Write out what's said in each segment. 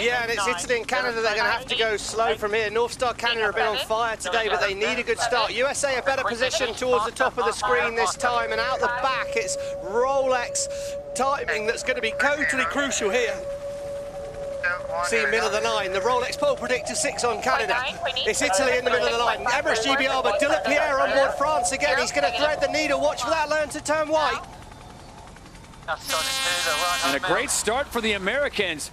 Yeah, and it's Italy and Canada that are going to have to go slow from here. NorthStar Canada have been on fire today, but they need a good start. USA a better position towards the top of the screen this time, and out the back it's Rolex timing that's going to be totally crucial here. See, middle of the line, the Rolex pole predictor 6 on Canada. It's Italy in the middle of the line. Emirates GBR, but Pierre on board France again. He's going to thread the needle. Watch for that learn to turn white. And a great start for the Americans.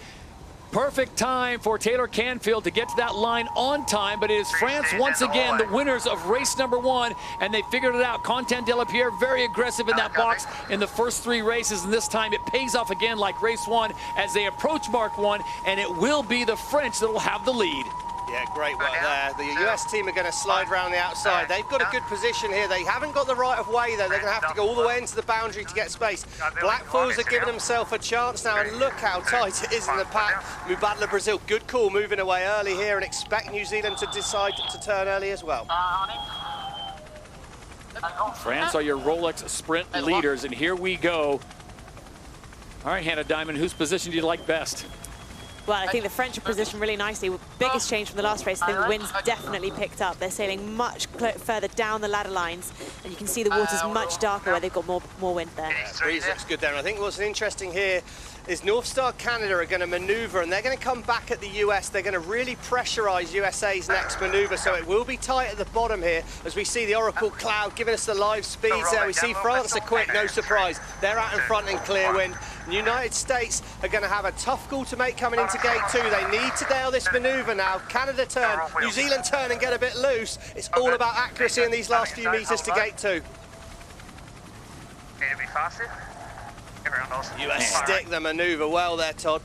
Perfect time for Taylor Canfield to get to that line on time, but it is France once again the winners of race number 1, and they figured it out. Quentin Delapierre very aggressive in that box in the first 3 races, and this time it pays off again like race 1 as they approach Mark 1, and it will be the French that will have the lead. Yeah, great work there. The US team are going to slide around the outside. They've got a good position here. They haven't got the right of way, though. They're going to have to go all the way into the boundary to get space. Blackfalls are giving himself a chance now, and look how tight it is in the pack. Mubadala Brazil, good call moving away early here, and expect New Zealand to decide to turn early as well. France are your Rolex sprint leaders, and here we go. All right, Hannah Diamond, whose position do you like best? Well, I think the French are positioned really nicely. Biggest change from the last race, I think the wind's definitely picked up. They're sailing much further down the ladder lines, and you can see the water's much darker where they've got more wind there. Yeah, breeze looks good there. And I think what's interesting here is NorthStar Canada are going to maneuver, and they're going to come back at the US. They're going to really pressurize USA's next maneuver, so it will be tight at the bottom here as we see the Oracle Cloud giving us the live speeds there. We see France are quick, no surprise. They're out in front in clear wind. The United States are going to have a tough call to make coming into gate 2. They need to nail this maneuver now. Canada turn, New Zealand turn and get a bit loose. It's all about accuracy in these last few meters to gate 2. Need to be faster. US stick the maneuver well there, Todd.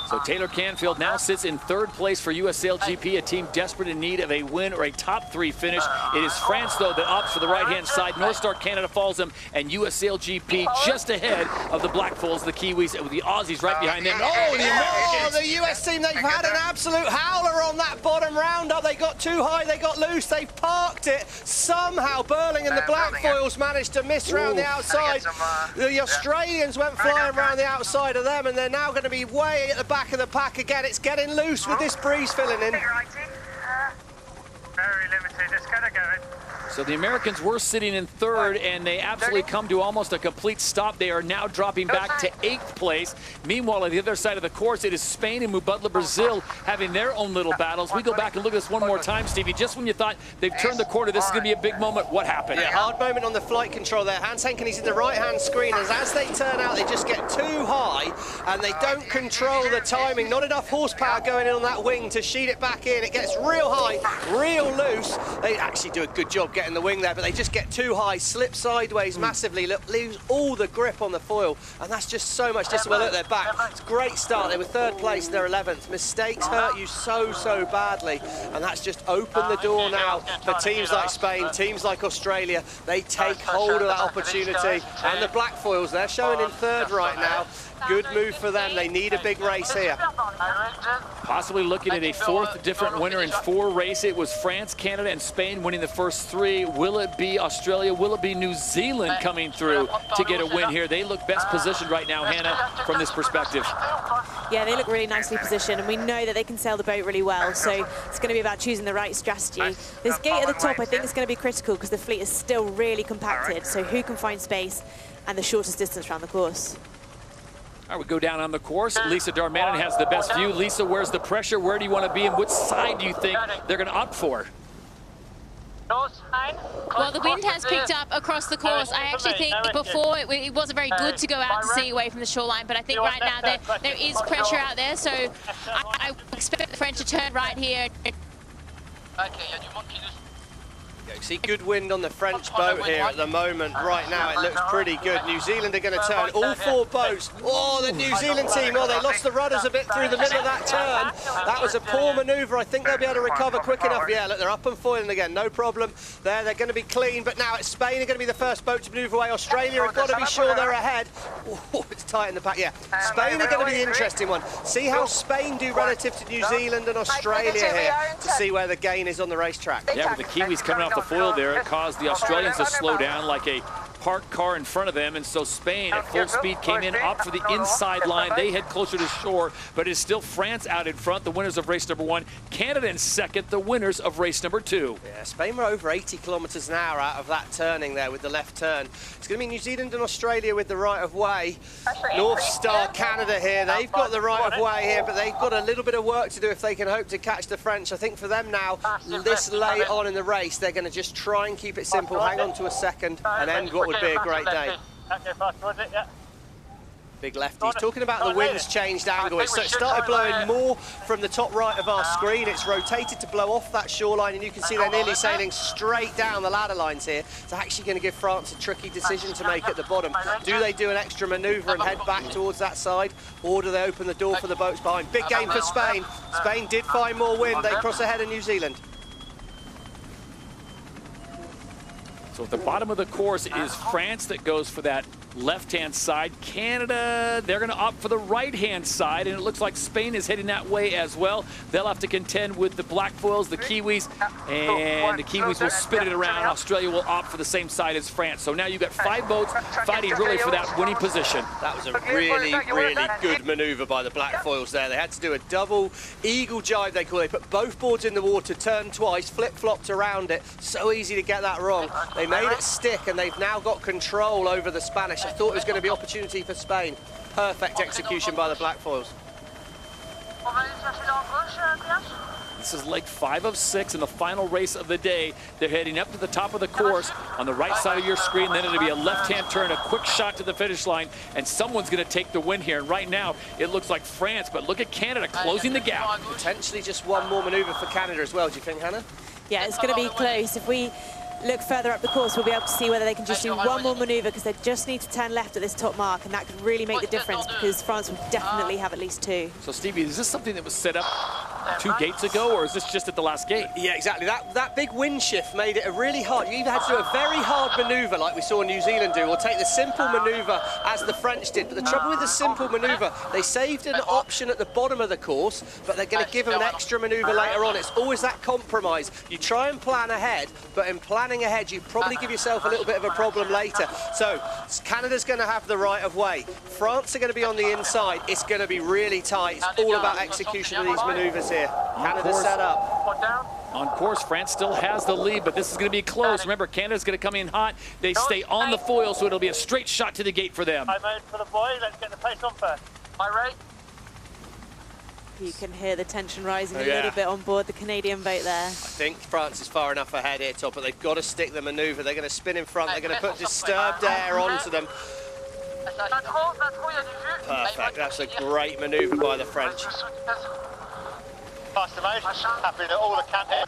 So Taylor Canfield now sits in 3rd place for US SailGP, a team desperate in need of a win or a top 3 finish. It is France, though, that opts for the right-hand side. NorthStar Canada follows them, and US SailGP just ahead of the Blackfalls, the Kiwis, with the Aussies right behind them. Oh, the Americans! Oh, the US team, they've had an absolute howler on that bottom roundup. They got too high, they got loose, they parked it. Somehow Burling and the Blackfoils managed to miss around the outside. The Australians went flying around the outside of them, and they're now going to be way at the back of the pack again. It's getting loose with this breeze filling in. Very limited, just kind of going. So the Americans were sitting in 3rd, and they absolutely come to almost a complete stop. They are now dropping back to 8th place. Meanwhile, on the other side of the course, it is Spain and Mubadala Brazil having their own little battles. We go back and look at this one more time, Stevie. Just when you thought they've turned the corner, this is going to be a big moment, what happened? Yeah, hard moment on the flight control there. Hans Henkeny's in the right-hand screen, and as they turn out, they just get too high, and they don't control the timing. Not enough horsepower going in on that wing to sheet it back in. It gets real high, real loose. They actually do a good job getting the wing there, but they just get too high, slip sideways massively, lose all the grip on the foil, and that's just so much discipline at their back. It's a great start. They were 3rd place, they're 11th. Mistakes hurt you so badly, and that's just opened the door now for teams like Spain, teams like Australia. They take hold of that opportunity, and the Blackfoils, they're showing in 3rd right now. Good move for them. They need a big race here. Possibly looking at a 4th different winner in 4 races. It was France, Canada, and Spain winning the first 3. Will it be Australia? Will it be New Zealand coming through to get a win here? They look best positioned right now, Hannah, from this perspective. Yeah, they look really nicely positioned, and we know that they can sail the boat really well, so it's going to be about choosing the right strategy. This gate at the top, I think, is going to be critical because the fleet is still really compacted, so who can find space and the shortest distance around the course? All right, we go down on the course. Lisa Darmanin has the best view. Lisa, where's the pressure? Where do you want to be, and which side do you think they're going to opt for? Well, the wind has picked up across the course. I actually think before it wasn't very good to go out to sea away from the shoreline, but I think right now there is pressure out there, so I expect the French to turn right here. See good wind on the French boat here at the moment. Right now it looks pretty good. New Zealand are going to turn all 4 boats. Oh, the New Zealand team, well, they lost the rudders a bit through the middle of that turn. That was a poor manoeuvre. I think they'll be able to recover quick enough. Yeah, look, they're up and foiling again, no problem. They're going to be clean, but now it's Spain are going to be the first boat to manoeuvre away. Australia have got to be sure they're ahead. Oh, it's tight in the back, yeah. Spain are going to be the interesting one. See how Spain do relative to New Zealand and Australia here to see where the gain is on the racetrack. Yeah, with the Kiwis coming off the foil there, it caused the Australians to slow down like a parked car in front of them, and so Spain at full speed came in, up for the inside line. They head closer to shore, but it's still France out in front, the winners of race number 1. Canada in second, the winners of race number 2. Yeah, Spain were over 80 kilometers an hour out of that turning there with the left turn. It's going to be New Zealand and Australia with the right of way. NorthStar Canada here, they've got the right of way here, but they've got a little bit of work to do if they can hope to catch the French. I think for them now, this late on in the race, they're going to just try and keep it simple, hang on to a second, and end what would be a great day. Big lefties. Talking about the wind's changed angle. It started blowing more from the top right of our screen. It's rotated to blow off that shoreline, and you can see they're nearly sailing straight down the ladder lines here. It's actually going to give France a tricky decision to make at the bottom. Do they do an extra manoeuvre and head back towards that side, or do they open the door for the boats behind? Big game for Spain. Spain did find more wind. They cross ahead of New Zealand. So at the bottom of the course is France that goes for that left-hand side. Canada, they're going to opt for the right-hand side, and it looks like Spain is heading that way as well. They'll have to contend with the black foils, the Kiwis, and the Kiwis will spin it around. Australia will opt for the same side as France. So now you've got 5 boats fighting really for that winning position. That was a really, really good manoeuvre by the black foils there. They had to do a double eagle jibe, they call it. They put both boards in the water, turned twice, flip-flopped around it. So easy to get that wrong. They made it stick, and they've now got control over the Spanish. I thought it was going to be opportunity for Spain. Perfect execution by the black foils. This is leg 5 of 6 in the final race of the day. They're heading up to the top of the course on the right side of your screen. Then it'll be a left-hand turn, a quick shot to the finish line, and someone's going to take the win here. And right now, it looks like France, but look at Canada closing the gap. Potentially just one more manoeuvre for Canada as well, do you think, Hannah? Yeah, it's going to be close. If we look further up the course, we'll be able to see whether they can just do one more manoeuvre, because they just need to turn left at this top mark, and that could really make the difference, because France will definitely have at least 2. So Stevie, is this something that was set up 2 gates ago, or is this just at the last gate? Yeah, exactly. That big wind shift made it a really hard. You either had to do a very hard manoeuvre like we saw New Zealand do, or take the simple manoeuvre as the French did. But the trouble with the simple manoeuvre, they saved an option at the bottom of the course, but they're going to give them an extra manoeuvre later on. It's always that compromise. You try and plan ahead, but in planning ahead, you probably give yourself a little bit of a problem later. So Canada's going to have the right of way. France are going to be on the inside. It's going to be really tight. It's all about execution of these manoeuvres here. Canada's set up. On course, France still has the lead, but this is going to be close. Remember, Canada's going to come in hot. They stay on the foil, so it'll be a straight shot to the gate for them. I made for the boy. Let's get the pace on first. Irate. You can hear the tension rising a little bit on board the Canadian boat there. I think France is far enough ahead here, Top, but they've got to stick the manoeuvre. They're going to spin in front. They're going to put disturbed air onto them. Perfect. That's a great manoeuvre by the French. Faster mode. Happy that all the can.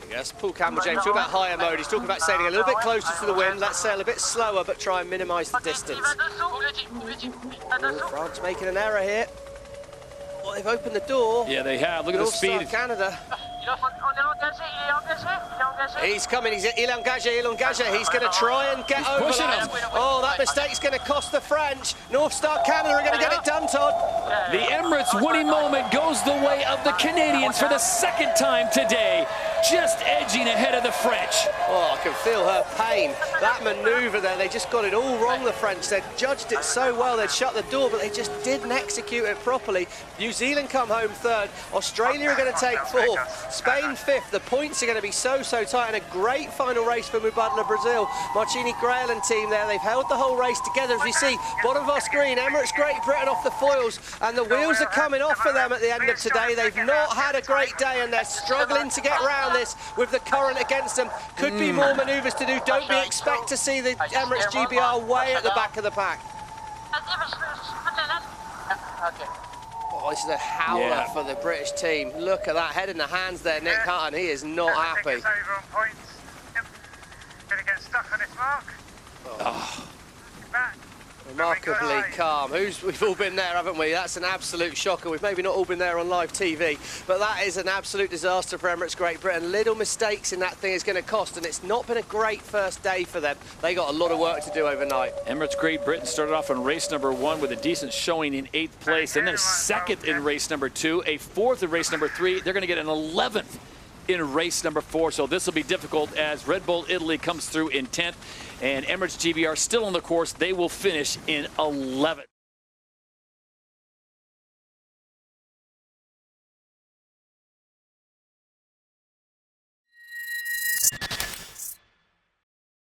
Yes, Paul Campbell James talking about higher mode. He's talking about sailing a little bit closer to the wind. Let's sail a bit slower, but try and minimise the distance. France making an error here. Well, they've opened the door. Yeah, they have. Look at the speed. Canada. He's coming. He's engagé. He's going to try and get over that. Oh, that mistake's going to cost the French. NorthStar Canada are going to get it done, Todd. The Emirates winning moment goes the way of the Canadians for the 2nd time today, just edging ahead of the French. Oh, I can feel her pain. That manoeuvre there, they just got it all wrong, the French. They'd judged it so well, they'd shut the door, but they just didn't execute it properly. New Zealand come home 3rd. Australia are going to take 4th. Spain 5th. The points are going to be so tight, and a great final race for Mubadala Brazil. Marcini Grail and team there, they've held the whole race together. As we see, bottom of our screen, Emirates Great Britain off the foils, and the wheels are coming off for them at the end of today. They've not had a great day, and they're struggling to get round this with the current against them. Could be more manoeuvres to do. Don't expect to see the Emirates GBR way at the back of the pack. Oh, this is a howler for the British team. Look at that, head in the hands there, Nick Hutton. He is not happy. Over on points. Yep. Gonna get stuck on this mark. Back. Remarkably calm. We've all been there, haven't we? That's an absolute shocker. We've maybe not all been there on live TV, but that is an absolute disaster for Emirates Great Britain. Little mistakes in that thing is going to cost, and it's not been a great first day for them. They got a lot of work to do overnight. Emirates Great Britain started off in race number 1 with a decent showing in 8th place, and then a 2nd in race number 2, a 4th in race number 3. They're going to get an 11th in race number 4. So this will be difficult as Red Bull Italy comes through in 10th. And Emirates GBR still on the course. They will finish in 11th.